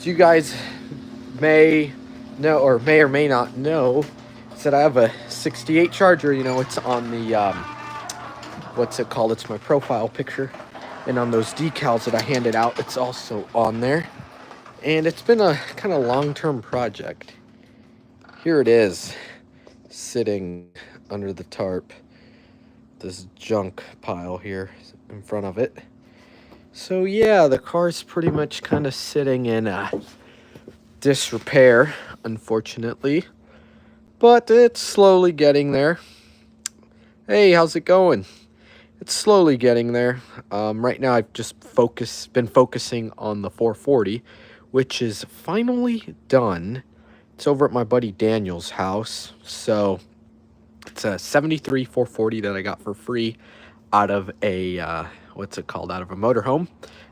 So you guys may know, or may not know, is that I have a 68 Charger. You know, it's on the, what's it called? It's my profile picture. And on those decals that I handed out, it's also on there. And it's been a kind of long-term project. Here it is, sitting under the tarp. This junk pile here in front of it. So yeah, the car's pretty much kind of sitting in disrepair, unfortunately, but it's slowly getting there. Hey, how's it going? It's slowly getting there. Right now I've just been focusing on the 440, which is finally done. It's over at my buddy Daniel's house. So it's a 73 440 that I got for free out of a, what's it called, out of a motorhome.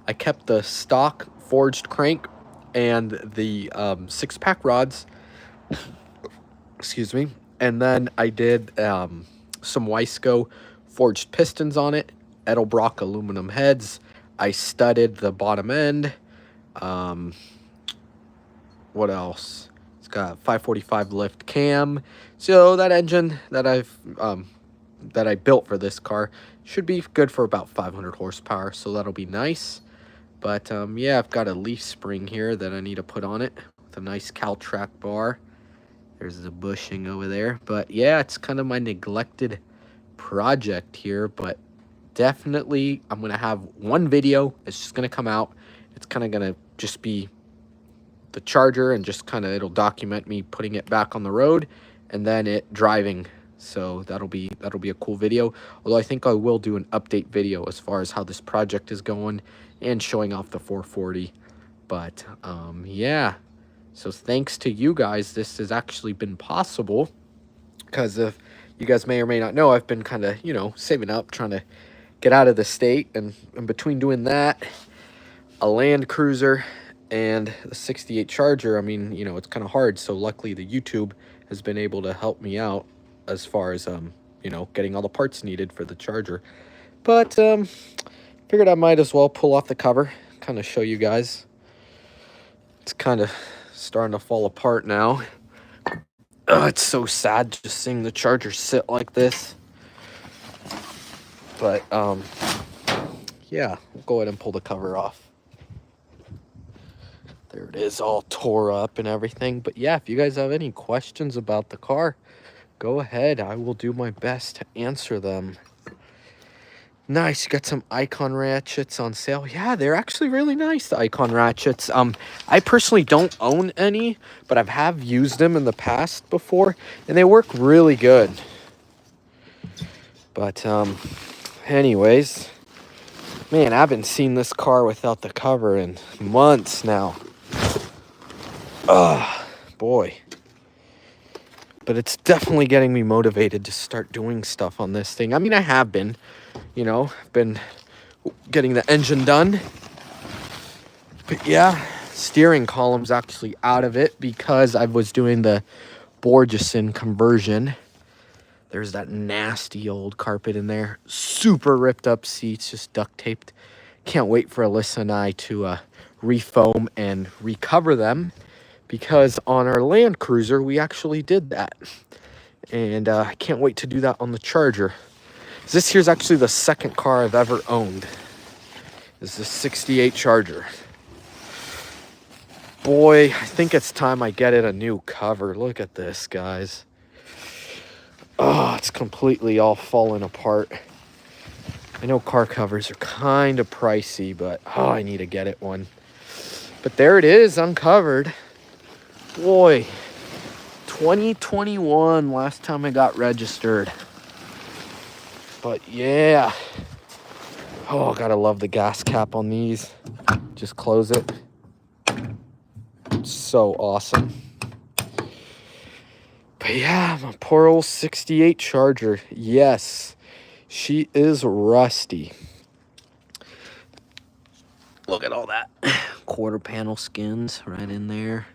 I kept the stock forged crank and the 6-pack rods, excuse me, and then I did some Weisco forged pistons on it, Edelbrock aluminum heads. I studded the bottom end. What else? It's got 545 lift cam. So that engine that I built for this car should be good for about 500 horsepower, so that'll be nice. But yeah, I've got a leaf spring here that I need to put on it with a nice Caltrac bar. There's the bushing over there. But yeah, it's kind of my neglected project here, but definitely I'm gonna have one video. It's just gonna come out. It's kind of gonna just be the Charger, and just kind of it'll document me putting it back on the road and then it driving. So that'll be a cool video. Although I think I will do an update video as far as how this project is going and showing off the 440. But yeah, so thanks to you guys, this has actually been possible, because if you guys may or may not know, I've been kind of, you know, saving up, trying to get out of the state, and in between doing that, a Land Cruiser and the 68 Charger, I mean, you know, it's kind of hard. So luckily the YouTube has been able to help me out as far as you know, getting all the parts needed for the Charger. But figured I might as well pull off the cover, kind of show you guys. It's kind of starting to fall apart now. Oh, it's so sad just seeing the Charger sit like this. But yeah, we'll go ahead and pull the cover off. There it is, all tore up and everything. But yeah, if you guys have any questions about the car, go ahead. I will do my best to answer them. Nice, you got some Icon ratchets on sale. Yeah, they're actually really nice, the Icon ratchets. I personally don't own any, but have used them in the past before, and they work really good. But anyways, man, I haven't seen this car without the cover in months now. Boy. But it's definitely getting me motivated to start doing stuff on this thing. I mean, I have been, you know, been getting the engine done. But yeah, steering column's actually out of it because I was doing the Borgeson conversion. There's that nasty old carpet in there. Super ripped up seats, just duct taped. Can't wait for Alyssa and I to refoam and recover them, because on our Land Cruiser, we actually did that. And I can't wait to do that on the Charger. This here's actually the second car I've ever owned. This is the 68 Charger. Boy, I think it's time I get it a new cover. Look at this, guys. Oh, it's completely all falling apart. I know car covers are kind of pricey, but oh, I need to get it one. But there it is, uncovered. Boy, 2021, last time I got registered. But yeah. Oh, gotta love the gas cap on these. Just close it. So awesome. But yeah, my poor old 68 Charger. Yes, she is rusty. Look at all that. Quarter panel skins right in there.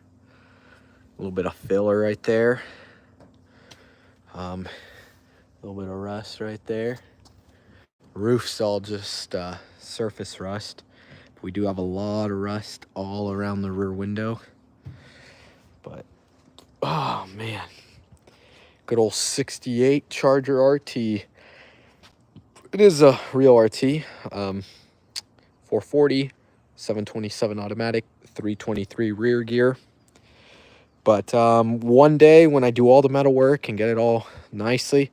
A little bit of filler right there. A little bit of rust right there. Roof's all just surface rust. We do have a lot of rust all around the rear window. But, oh man. Good old 68 Charger RT. It is a real RT. 440, 727 automatic, 323 rear gear. But one day when I do all the metal work and get it all nicely,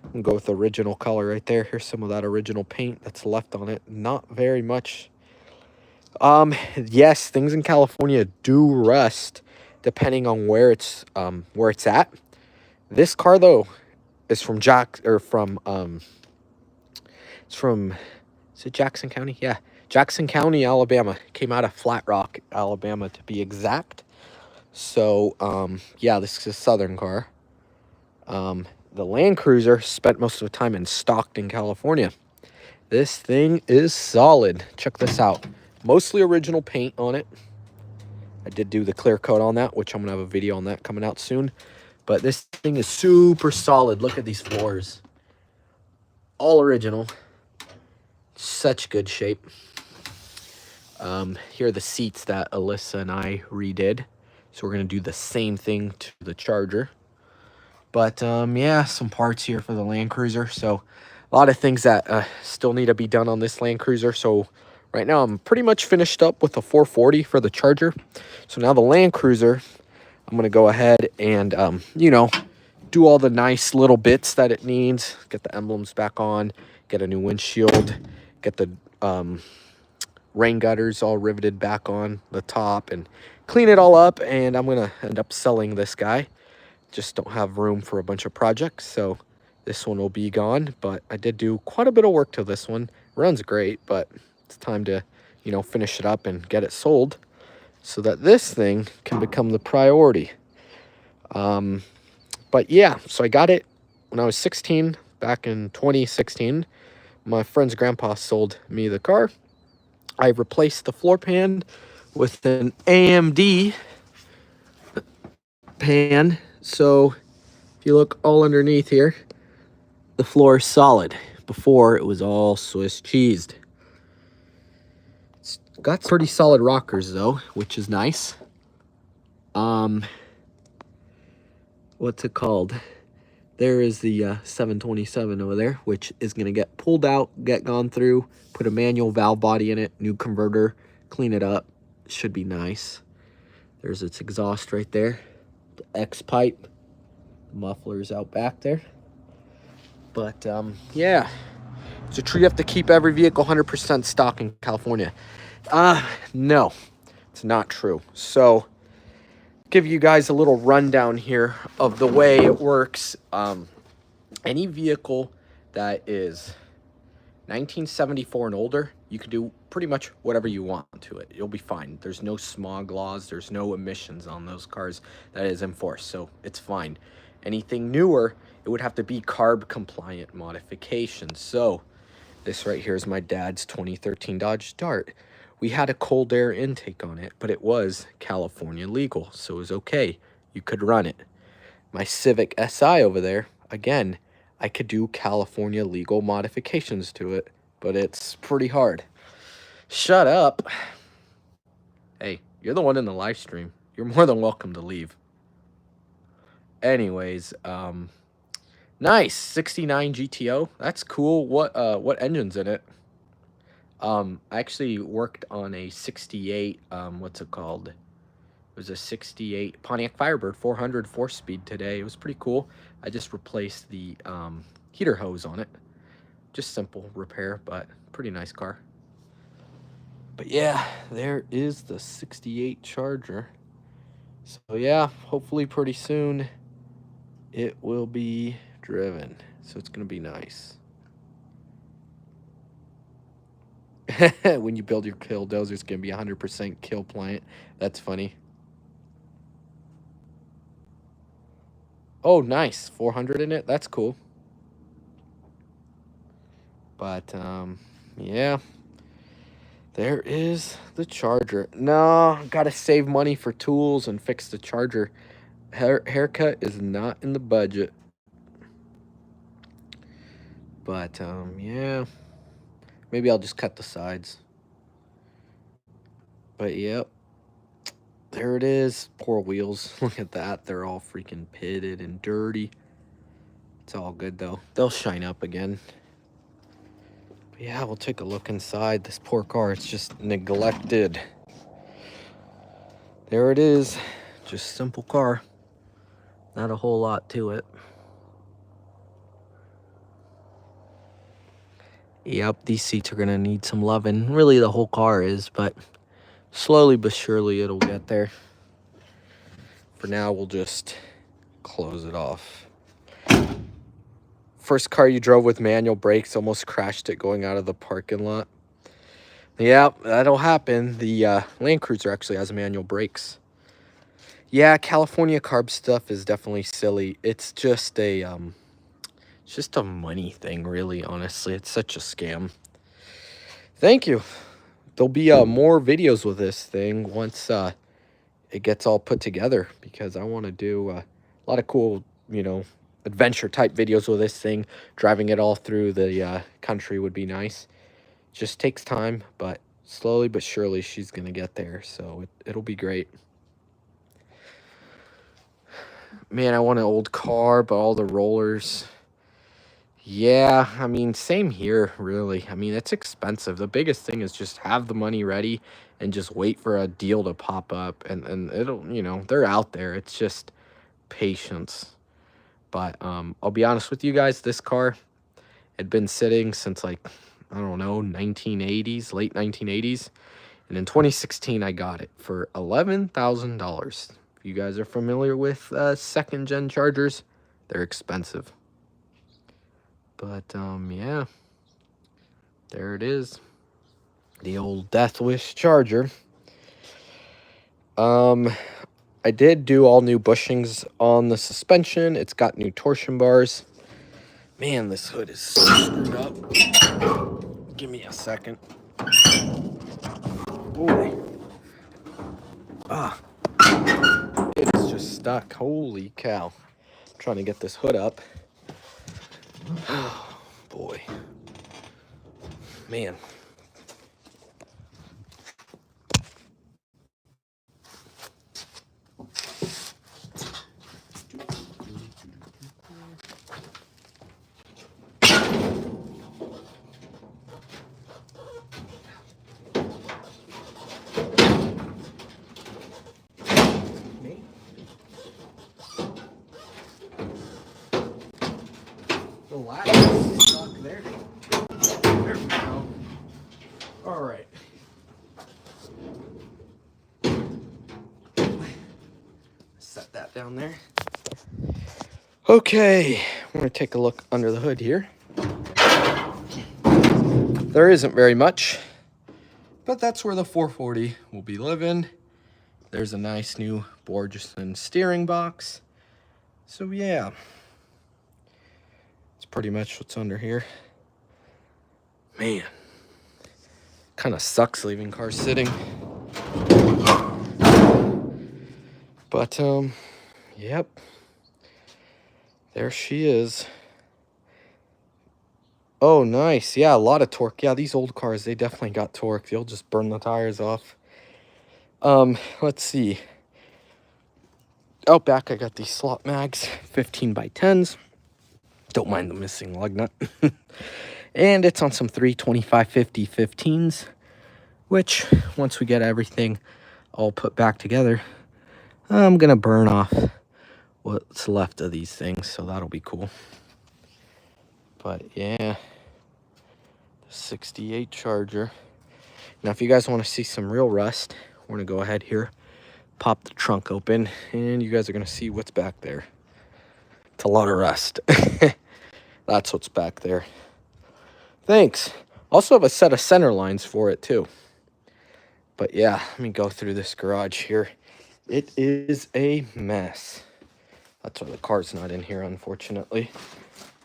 I'm going to go with the original color right there. Here's some of that original paint that's left on it. Not very much. Yes, things in California do rust depending on where it's at. This car though is from is it Jackson County? Yeah, Jackson County, Alabama. Came out of Flat Rock, Alabama to be exact. So yeah, this is a southern car. The Land Cruiser spent most of the time in Stockton, California. This thing is solid. Check this out. Mostly original paint on it. I did do the clear coat on that, which I'm going to have a video on that coming out soon. But this thing is super solid. Look at these floors. All original. Such good shape. Here are the seats that Alyssa and I redid. So we're going to do the same thing to the Charger. But yeah, some parts here for the Land Cruiser. So a lot of things that still need to be done on this Land Cruiser. So right now I'm pretty much finished up with the 440 for the Charger. So now the Land Cruiser, I'm going to go ahead and, you know, do all the nice little bits that it needs. Get the emblems back on, get a new windshield, get the rain gutters all riveted back on the top, and clean it all up. And I'm going to end up selling this guy. Just don't have room for a bunch of projects, so this one will be gone. But I did do quite a bit of work to this one. Runs great, but it's time to, you know, finish it up and get it sold so that this thing can become the priority. But yeah, so I got it when I was 16, back in 2016. My friend's grandpa sold me the car. I replaced the floor pan with an AMD pan. So if you look all underneath here, the floor is solid. Before, it was all Swiss cheesed. It's got pretty solid rockers though, which is nice. What's it called? There is the 727 over there, which is going to get pulled out, get gone through, put a manual valve body in it, new converter, clean it up. Should be nice. There's its exhaust right there. The X pipe. The muffler's out back there. But, yeah. It's a true you have to keep every vehicle 100% stock in California. No. It's not true. So, give you guys a little rundown here of the way it works. Any vehicle that is 1974 and older, you can do pretty much whatever you want to it. You'll be fine. There's no smog laws. There's no emissions on those cars that is enforced, so it's fine. Anything newer, it would have to be CARB compliant modifications. So this right here is my dad's 2013 Dodge Dart. We had a cold air intake on it, but it was California legal, so it was okay. You could run it. My Civic Si over there, again, I could do California legal modifications to it, but it's pretty hard. Shut up. Hey, you're the one in the live stream. You're more than welcome to leave. Anyways, nice 69 GTO. That's cool. What engine's in it? I actually worked on a 68, what's it called? It was a 68 Pontiac Firebird 400 4-speed today. It was pretty cool. I just replaced the heater hose on it. Just simple repair, but pretty nice car. But yeah, there is the 68 Charger. So yeah, hopefully pretty soon it will be driven. So it's going to be nice. When you build your kill dozer, it's going to be 100% kill plant. That's funny. Oh, nice. 400 in it. That's cool. But, yeah. There is the Charger. No, got to save money for tools and fix the Charger. Haircut is not in the budget. But, yeah. Maybe I'll just cut the sides. But yep, there it is. Poor wheels. Look at that. They're all freaking pitted and dirty. It's all good though. They'll shine up again. But yeah, we'll take a look inside this poor car. It's just neglected. There it is. Just simple car. Not a whole lot to it. Yep, these seats are gonna need some loving. Really, the whole car is, but slowly but surely it'll get there. For now, we'll just close it off. First car you drove with manual brakes, almost crashed it going out of the parking lot. Yeah, that'll happen. The Land Cruiser actually has manual brakes. Yeah, California carb stuff is definitely silly. It's just a money thing, really, honestly. It's such a scam. Thank you. There'll be more videos with this thing once it gets all put together, because I want to do a lot of cool, adventure type videos with this thing. Driving it all through the country would be nice. Just takes time, but slowly but surely she's gonna get there, so it'll be great. Man, I want an old car, but all the rollers. Yeah, I mean, same here, really. I mean, it's expensive. The biggest thing is just have the money ready and just wait for a deal to pop up, and it'll, they're out there. It's just patience. But I'll be honest with you guys, this car had been sitting since, like, I don't know, 1980s, late 1980s. And in 2016, I got it for $11,000. If you guys are familiar with second-gen Chargers, they're expensive. But, yeah, there it is. The old Death Wish Charger. I did do all new bushings on the suspension. It's got new torsion bars. Man, this hood is so screwed up. Give me a second. Boy. It is just stuck. Holy cow. I'm trying to get this hood up. Oh, boy. Man. The ladder is stuck there. There we go. All right. Set that down there. Okay, I'm going to take a look under the hood here. There isn't very much, but that's where the 440 will be living. There's a nice new Borgeson steering box. So yeah, it's pretty much what's under here. Man, kind of sucks leaving cars sitting. But yep, there she is. Oh, nice. Yeah, a lot of torque. Yeah, these old cars, they definitely got torque. They'll just burn the tires off. Let's see. Out back, I got these slot mags, 15 by 10s. Don't mind the missing lug nut. And it's on some 325/50 15s, which, once we get everything all put back together, I'm going to burn off what's left of these things, so that'll be cool. But, yeah, the 68 Charger. Now, if you guys want to see some real rust, we're going to go ahead here, pop the trunk open, and you guys are going to see what's back there. It's a lot of rust. That's what's back there. Thanks. Also have a set of center lines for it, too. But, yeah, let me go through this garage here. It is a mess. That's why the car's not in here, unfortunately.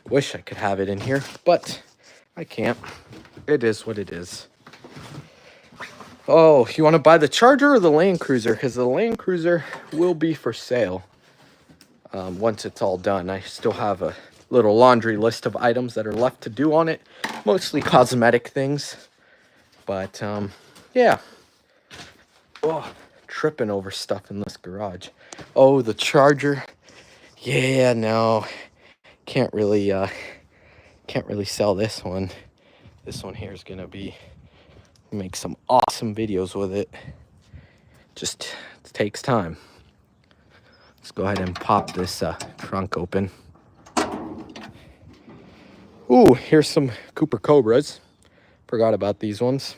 Wish I could have it in here, but I can't. It is what it is. Oh, you want to buy the Charger or the Land Cruiser? Because the Land Cruiser will be for sale once it's all done. I still have a little laundry list of items that are left to do on it. Mostly cosmetic things. But, yeah. Oh, tripping over stuff in this garage. Oh, the charger. Yeah, no. Can't really sell this one. This one here is gonna be make some awesome videos with it. Just it takes time. Let's go ahead and pop this trunk open. Ooh, here's some Cooper Cobras. Forgot about these ones.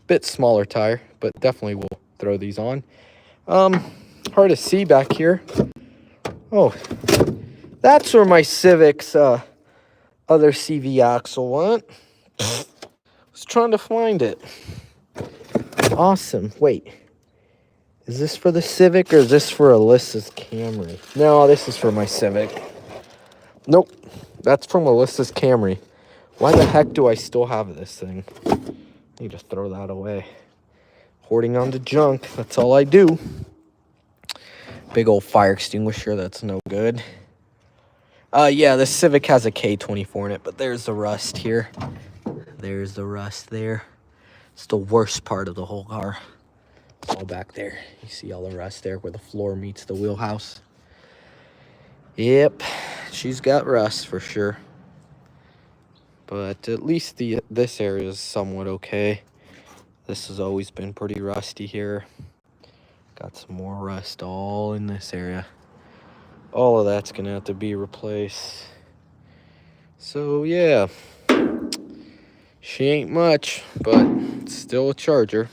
Bit smaller tire, but definitely will throw these on. Hard to see back here. Oh, that's where my Civic's other CV axle went. Was trying to find it. Awesome. Wait, is this for the Civic or is this for Alyssa's Camry? No, this is for my Civic. Nope, that's from Alyssa's Camry. Why the heck do I still have this thing? I need to throw that away. Hoarding onto junk, that's all I do. Big old fire extinguisher, that's no good. Yeah, the Civic has a K24 in it, but there's the rust here. There's the rust there. It's the worst part of the whole car. It's all back there. You see all the rust there where the floor meets the wheelhouse. Yep, she's got rust for sure. But at least this area is somewhat okay. This has always been pretty rusty here. Got some more rust all in this area. All of that's gonna have to be replaced. So yeah, she ain't much, but it's still a Charger.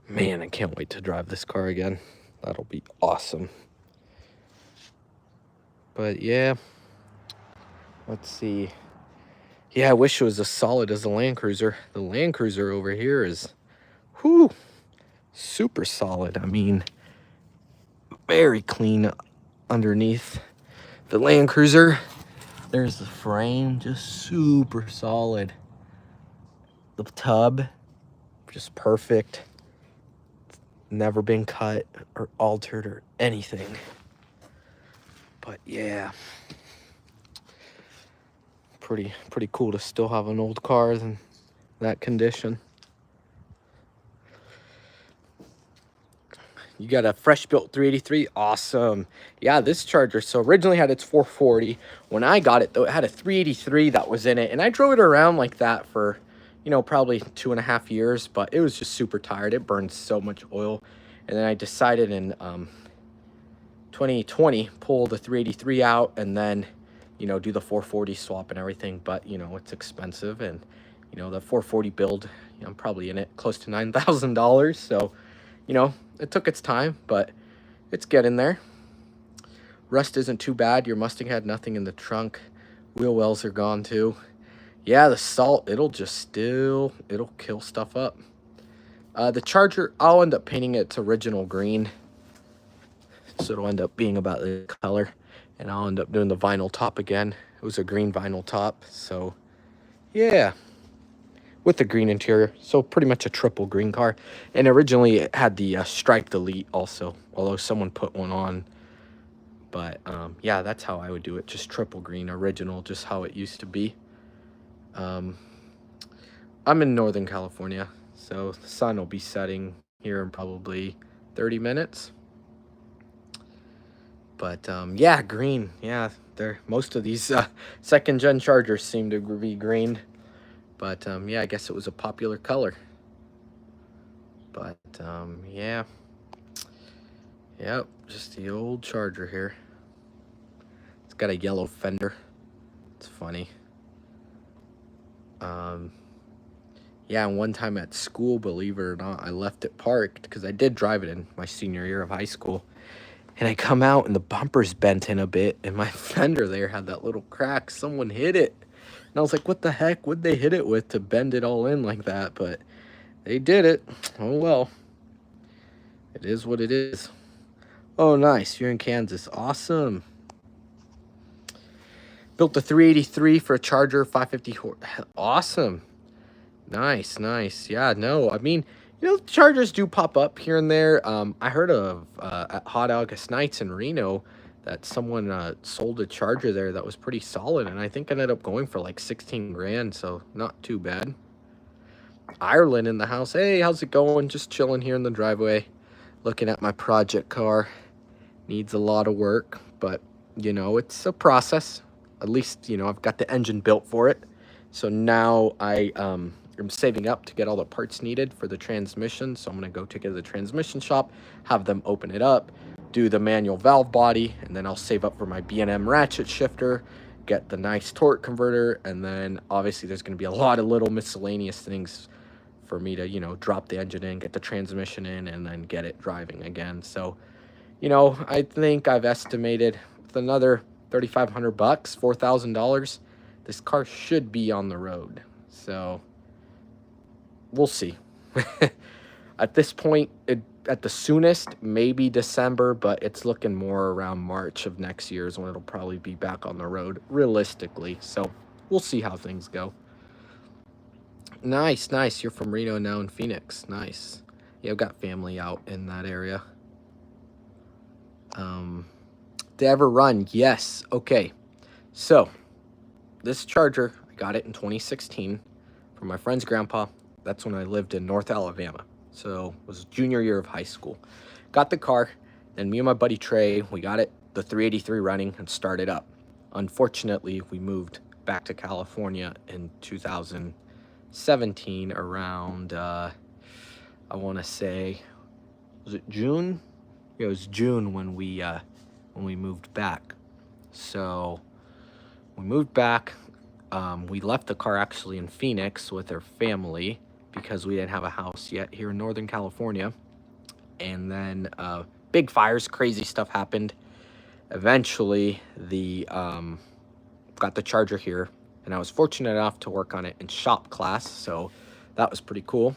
Man, I can't wait to drive this car again. That'll be awesome. But yeah, let's see. Yeah, I wish it was as solid as the Land Cruiser. The Land Cruiser over here is, whew, super solid. I mean, very clean underneath the Land Cruiser. There's the frame, just super solid. The tub, just perfect. Never been cut or altered or anything. But yeah, pretty cool to still have an old car in that condition. You got a fresh built 383. Awesome. Yeah, this Charger, so originally had its 440. When I got it though, it had a 383 that was in it, and I drove it around like that for, you know, probably 2.5 years, but it was just super tired. It burned so much oil. And then I decided in 2020 pull the 383 out and then, you know, do the 440 swap and everything. But you know, it's expensive, and you know, the 440 build, you know, I'm probably in it close to $9,000. So you know, it took its time, but it's getting there. Rust isn't too bad. Your Mustang had nothing in the trunk. Wheel wells are gone too. Yeah, the salt, it'll kill stuff up. The Charger, I'll end up painting its original green. So it'll end up being about the color. And I'll end up doing the vinyl top again. It was a green vinyl top. So, yeah. With the green interior. So pretty much a triple green car. And originally it had the striped Elite also. Although someone put one on. But, yeah, that's how I would do it. Just triple green, original, just how it used to be. I'm in Northern California. So the sun will be setting here in probably 30 minutes. But yeah, green. Yeah, most of these second-gen Chargers seem to be green. But yeah, I guess it was a popular color. But yeah. Yep, just the old Charger here. It's got a yellow fender. It's funny. Yeah, and one time at school, believe it or not, I left it parked because I did drive it in my senior year of high school. And I come out and the bumper's bent in a bit and my fender there had that little crack. Someone hit it. And I was like, what the heck would they hit it with to bend it all in like that? But they did it. Oh, well. It is what it is. Oh, nice. You're in Kansas. Awesome. Built the 383 for a Charger 550 horse. Awesome. Nice, nice. Yeah, no, I mean, you know, Chargers do pop up here and there. I heard of at Hot August Nights in Reno, that someone sold a Charger there that was pretty solid, and I think ended up going for like 16 grand, so not too bad. Ireland in the house. Hey, how's it going? Just chilling here in the driveway, looking at my project car. Needs a lot of work, but you know, it's a process. At least, you know, I've got the engine built for it. So now I am saving up to get all the parts needed for the transmission. So I'm going to go take it to the transmission shop, have them open it up, do the manual valve body, and then I'll save up for my B&M ratchet shifter, get the nice torque converter, and then obviously there's going to be a lot of little miscellaneous things for me to, you know, drop the engine in, get the transmission in, and then get it driving again. So, you know, I think I've estimated with another 3,500 bucks, $4,000, this car should be on the road. So we'll see. At this point, at the soonest, maybe December, but it's looking more around March of next year is when it'll probably be back on the road, realistically. So we'll see how things go. Nice, nice. You're from Reno now in Phoenix. Nice. Yeah, I've got family out in that area. To ever run? Yes. Okay. So this Charger, I got it in 2016 from my friend's grandpa. That's when I lived in North Alabama. So it was junior year of high school. Got the car, and me and my buddy Trey, we got it, the 383 running, and started up. Unfortunately, we moved back to California in 2017 around, I want to say, was it June? It was June when we moved back. So we moved back. We left the car actually in Phoenix with our family because we didn't have a house yet here in Northern California. And then big fires, crazy stuff happened. Eventually, got the Charger here, and I was fortunate enough to work on it in shop class, so that was pretty cool.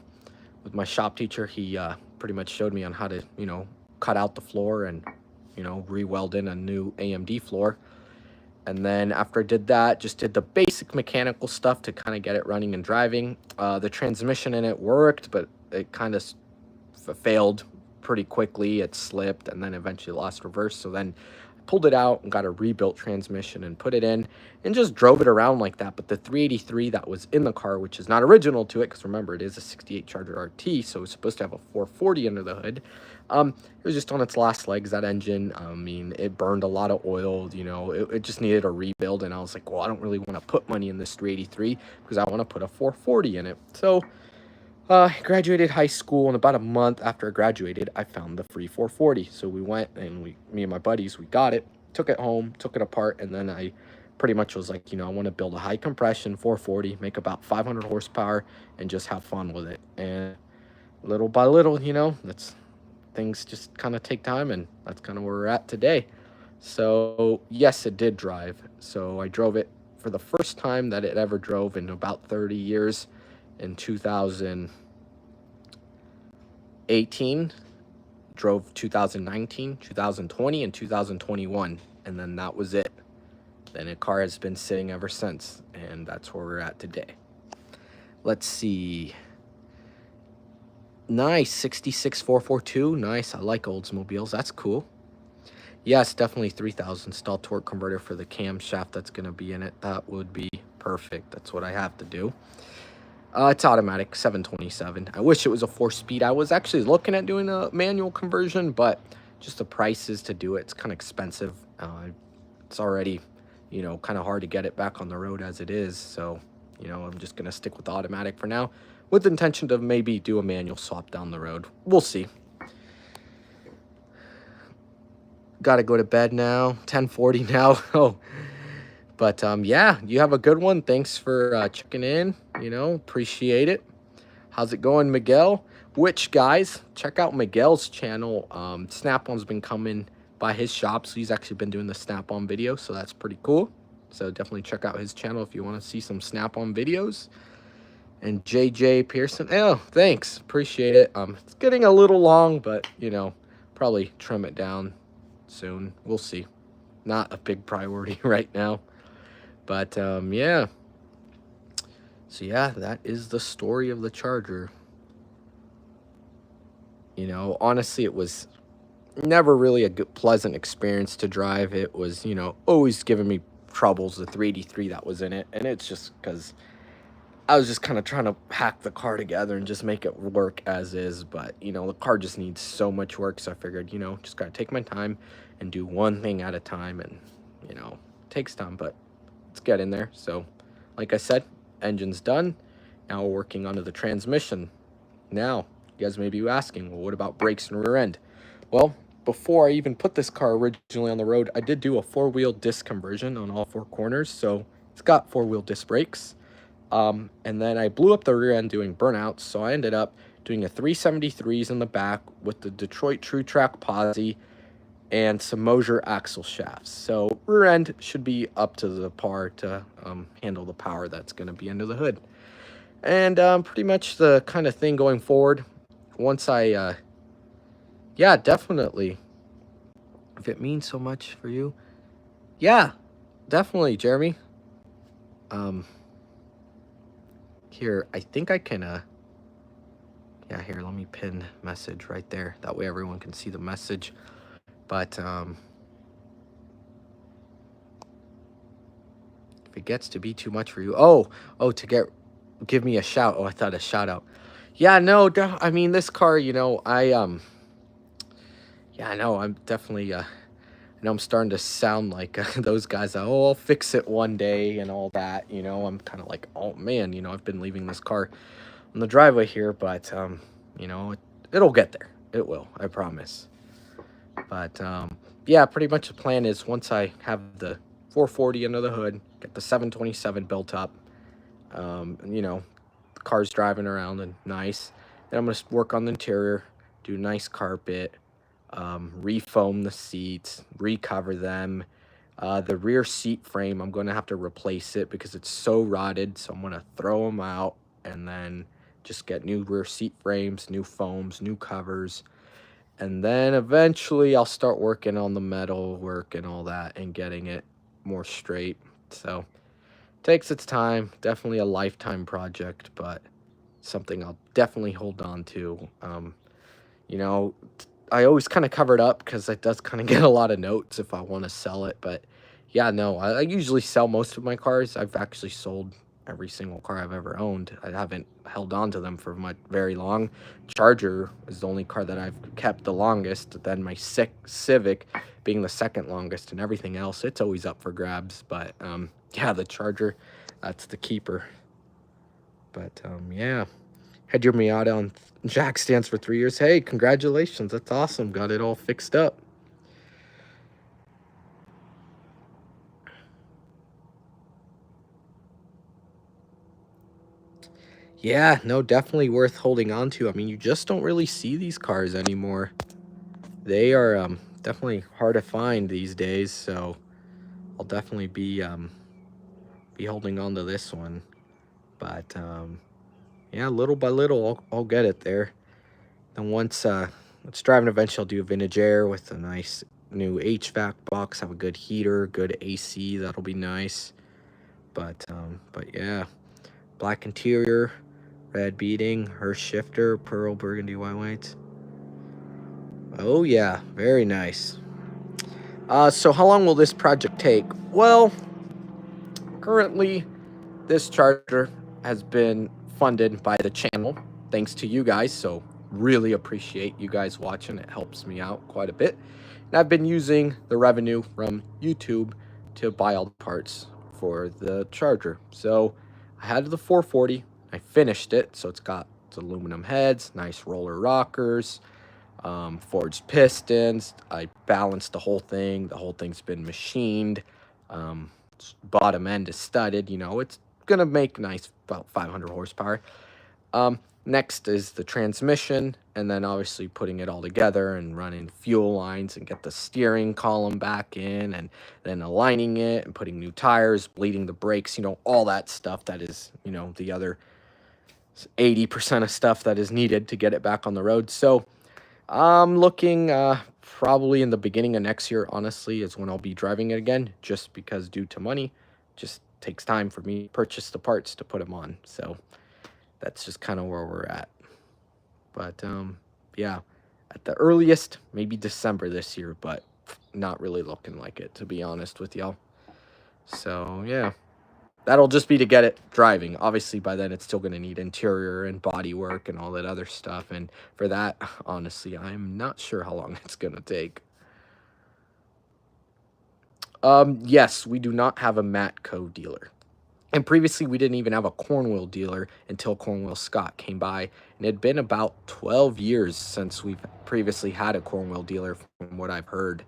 With my shop teacher, he pretty much showed me on how to, you know, cut out the floor and, you know, re-weld in a new AMD floor. And then after I did that, just did the basic mechanical stuff to kind of get it running and driving. The transmission in it worked, but it kind of failed pretty quickly. It slipped and then eventually lost reverse. So then I pulled it out and got a rebuilt transmission and put it in and just drove it around like that. But the 383 that was in the car, which is not original to it, because remember, it is a 68 Charger RT, so it's supposed to have a 440 under the hood. It was just on its last legs, that engine. I mean, it burned a lot of oil, you know, it just needed a rebuild. And I was like, well, I don't really want to put money in this 383 because I want to put a 440 in it. So I graduated high school, and about a month after I graduated, I found the free 440. So we went, and me and my buddies, we got it, took it home, took it apart, and then I pretty much was like, you know, I want to build a high compression 440, make about 500 horsepower, and just have fun with it. And little by little, you know, things just kind of take time, and that's kind of where we're at today. So yes, it did drive. So I drove it for the first time that it ever drove in about 30 years in 2018, drove 2019, 2020, and 2021, and then that was it. Then the car has been sitting ever since, and that's where we're at today. Let's see. Nice, 66442. Nice, I like Oldsmobiles. That's cool. Yes, definitely 3000 stall torque converter for the camshaft that's going to be in it. That would be perfect. That's what I have to do. It's automatic, 727. I wish it was a 4-speed. I was actually looking at doing a manual conversion, but just the prices to do it, it's kind of expensive. It's already, you know, kind of hard to get it back on the road as it is. So, you know, I'm just going to stick with automatic for now, with the intention to maybe do a manual swap down the road. We'll see. Got to go to bed now. 10:40 now. Oh. But, yeah, you have a good one. Thanks for checking in. You know, appreciate it. How's it going, Miguel? Which, guys, check out Miguel's channel. Snap-on's been coming by his shop, so he's actually been doing the Snap-on video, so that's pretty cool. So definitely check out his channel if you want to see some Snap-on videos. And JJ Pearson, oh, thanks. Appreciate it. It's getting a little long, but, you know, probably trim it down soon. We'll see. Not a big priority right now. But, yeah. So, yeah, that is the story of the Charger. You know, honestly, it was never really a good, pleasant experience to drive. It was, you know, always giving me troubles, the 383 that was in it. And it's just because I was just kind of trying to hack the car together and just make it work as is. But, you know, the car just needs so much work. So I figured, you know, just got to take my time and do one thing at a time. And, you know, it takes time, but let's get in there. So, like I said, engine's done. Now we're working onto the transmission. Now, you guys may be asking, well, what about brakes and rear end? Well, before I even put this car originally on the road, I did do a four-wheel disc conversion on all four corners, so it's got four-wheel disc brakes. And then I blew up the rear end doing burnouts, so I ended up doing a 373s in the back with the Detroit True Track posi and some Mosier axle shafts. So rear end should be up to the par to handle the power that's going to be under the hood. And pretty much the kind of thing going forward, once yeah, definitely. If it means so much for you, yeah, definitely, Jeremy. Um, Here, I think I can, yeah, here, let me pin message right there. That way everyone can see the message. But, if it gets to be too much for you, oh, give me a shout. Oh, I thought a shout out. Yeah, no, I mean, this car, you know, yeah, I know, I'm definitely, I know I'm starting to sound like those guys that, oh, I'll fix it one day and all that, you know. I'm kind of like, oh man, you know, I've been leaving this car on the driveway here, but you know, it'll get there. It will, I promise. But yeah, pretty much the plan is once I have the 440 under the hood, get the 727 built up, you know, the car's driving around and nice. Then I'm gonna work on the interior, do nice carpet, refoam the seats, recover them. The rear seat frame, I'm going to have to replace it because it's so rotted. So I'm going to throw them out and then just get new rear seat frames, new foams, new covers. And then eventually I'll start working on the metal work and all that and getting it more straight. So takes its time. Definitely a lifetime project, but something I'll definitely hold on to. You know, I always kind of cover it up because it does kind of get a lot of notes if I want to sell it. But yeah, no, I usually sell most of my cars. I've actually sold every single car I've ever owned. I haven't held on to them for much very long. Charger is the only car that I've kept the longest. Then my Civic being the second longest, and everything else it's always up for grabs. But yeah, the Charger, that's the keeper. But yeah, had your Miata on jack stands for 3 years. Hey, congratulations. That's awesome. Got it all fixed up. Yeah, no, definitely worth holding on to. I mean, you just don't really see these cars anymore. They are definitely hard to find these days, so I'll definitely be holding on to this one. But yeah, little by little, I'll get it there. Then once it's driving, eventually I'll do a vintage air with a nice new HVAC box, have a good heater, good AC. That'll be nice. But yeah, black interior, red beading, Hearst shifter, pearl burgundy white. Oh yeah, very nice. So how long will this project take? Well, currently this charger has been funded by the channel, thanks to you guys. So really appreciate you guys watching. It helps me out quite a bit. And I've been using the revenue from YouTube to buy all the parts for the charger. So I had the 440. I finished it. So it's got aluminum heads, nice roller rockers, forged pistons. I balanced the whole thing. The whole thing's been machined. Bottom end is studded. You know, it's going to make nice about 500 horsepower. Next is the transmission, and then obviously putting it all together and running fuel lines and get the steering column back in, and then aligning it and putting new tires, bleeding the brakes, you know, all that stuff that is, you know, the other 80% of stuff that is needed to get it back on the road. So I'm looking probably in the beginning of next year, honestly, is when I'll be driving it again, just because due to money, just takes time for me to purchase the parts to put them on. So that's just kind of where we're at. But yeah, At the earliest, maybe December this year, but not really looking like it, to be honest with y'all. So, yeah. That'll just be to get it driving. Obviously, by then, it's still going to need interior and body work and all that other stuff. And for that, honestly, I'm not sure how long it's going to take. Yes, we do not have a Matco dealer. And previously, we didn't even have a Cornwall dealer until Cornwall Scott came by. And it had been about 12 years since we've previously had a Cornwall dealer, from what I've heard.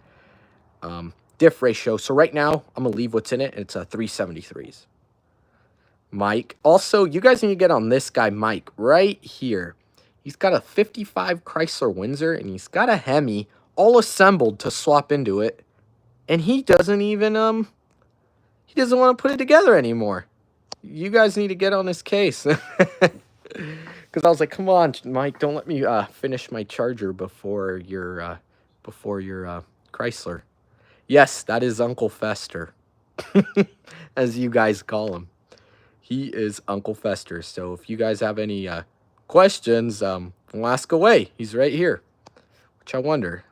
Diff ratio. So right now, I'm going to leave what's in it. It's a 373s. Mike. Also, you guys need to get on this guy, Mike, right here. He's got a 55 Chrysler Windsor, and he's got a Hemi all assembled to swap into it. And he doesn't even, he doesn't want to put it together anymore. You guys need to get on his case. Because I was like, come on, Mike, don't let me finish my Charger before your Chrysler. Yes, that is Uncle Fester, as you guys call him. He is Uncle Fester. So if you guys have any questions, we'll ask away. He's right here. Which I wonder,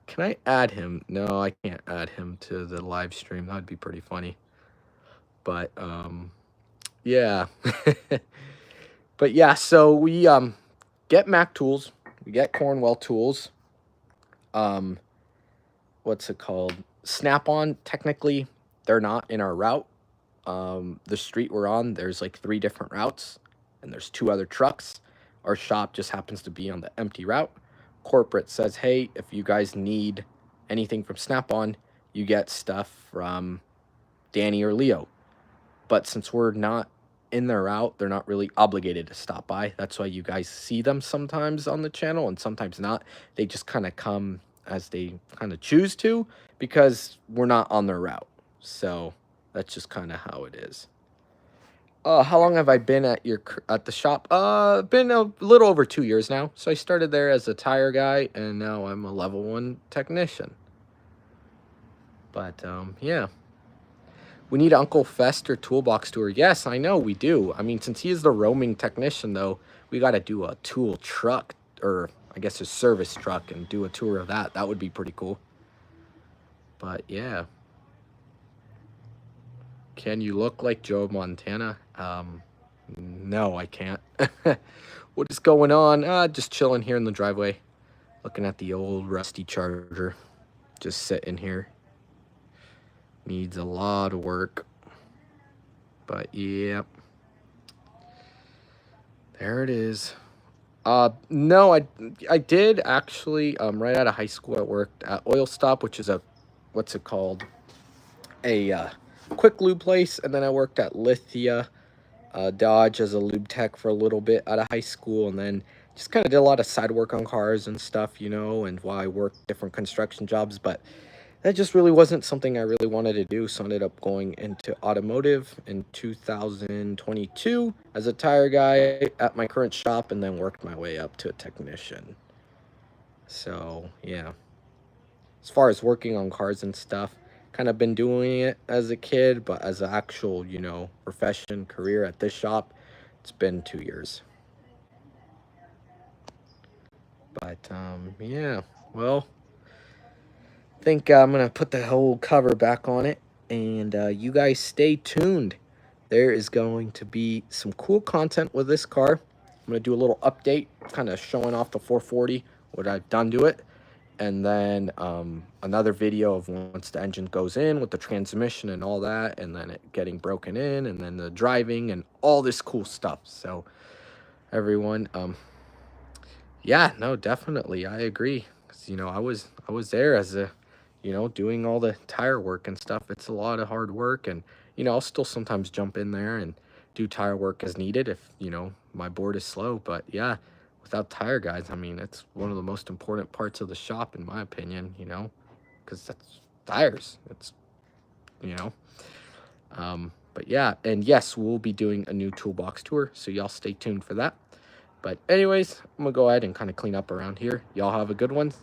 can I add him? No, I can't add him to the live stream. That'd be pretty funny. But yeah. But yeah, so we get Mac tools. We get Cornwall tools. What's it called? Snap-on, technically, they're not in our route. The street we're on, there's like 3 different routes, and there's 2 other trucks. Our shop just happens to be on the empty route. Corporate says, hey, if you guys need anything from Snap-on, you get stuff from Danny or Leo. But since we're not in their route, they're not really obligated to stop by. That's why you guys see them sometimes on the channel and sometimes not. They just kind of come as they kind of choose to, because we're not on their route. So that's just kind of how it is. How long have I been at the shop? Been a little over 2 years now. So I started there as a tire guy, and now I'm a level 1 technician. But yeah, we need Uncle Fester toolbox tour. Yes, I know we do. I mean, since he is the roaming technician, though, we got to do a tool truck, or I guess a service truck, and do a tour of that. That would be pretty cool. But yeah. Can you look like Joe Montana? No, I can't. What is going on? Just chilling here in the driveway, looking at the old rusty Charger. Just sitting here. Needs a lot of work. But yeah. There it is. No, I did actually, right out of high school, I worked at Oil Stop, which is a, what's it called? A quick lube place. And then I worked at Lithia Dodge as a lube tech for a little bit out of high school, and then just kind of did a lot of side work on cars and stuff, you know, and while I worked different construction jobs. But that just really wasn't something I really wanted to do, so I ended up going into automotive in 2022 as a tire guy at my current shop, and then worked my way up to a technician. So yeah, as far as working on cars and stuff, kind of been doing it as a kid, but as an actual, you know, profession, career at this shop, it's been 2 years. But yeah, well, I think I'm gonna put the whole cover back on it, and you guys stay tuned. There is going to be some cool content with this car. I'm gonna do a little update, kind of showing off the 440, what I've done to it. And then another video of once the engine goes in with the transmission and all that, and then it getting broken in, and then the driving and all this cool stuff. So everyone, yeah, no, definitely, I agree. 'Cause, you know, I was there as a, you know, doing all the tire work and stuff. It's a lot of hard work, and you know, I'll still sometimes jump in there and do tire work as needed if, you know, my board is slow. But yeah, without tire guys, I mean, it's one of the most important parts of the shop, in my opinion, you know, because that's tires. It's, you know, but yeah, and yes, we'll be doing a new toolbox tour, so y'all stay tuned for that. But anyways, I'm gonna go ahead and kind of clean up around here. Y'all have a good one.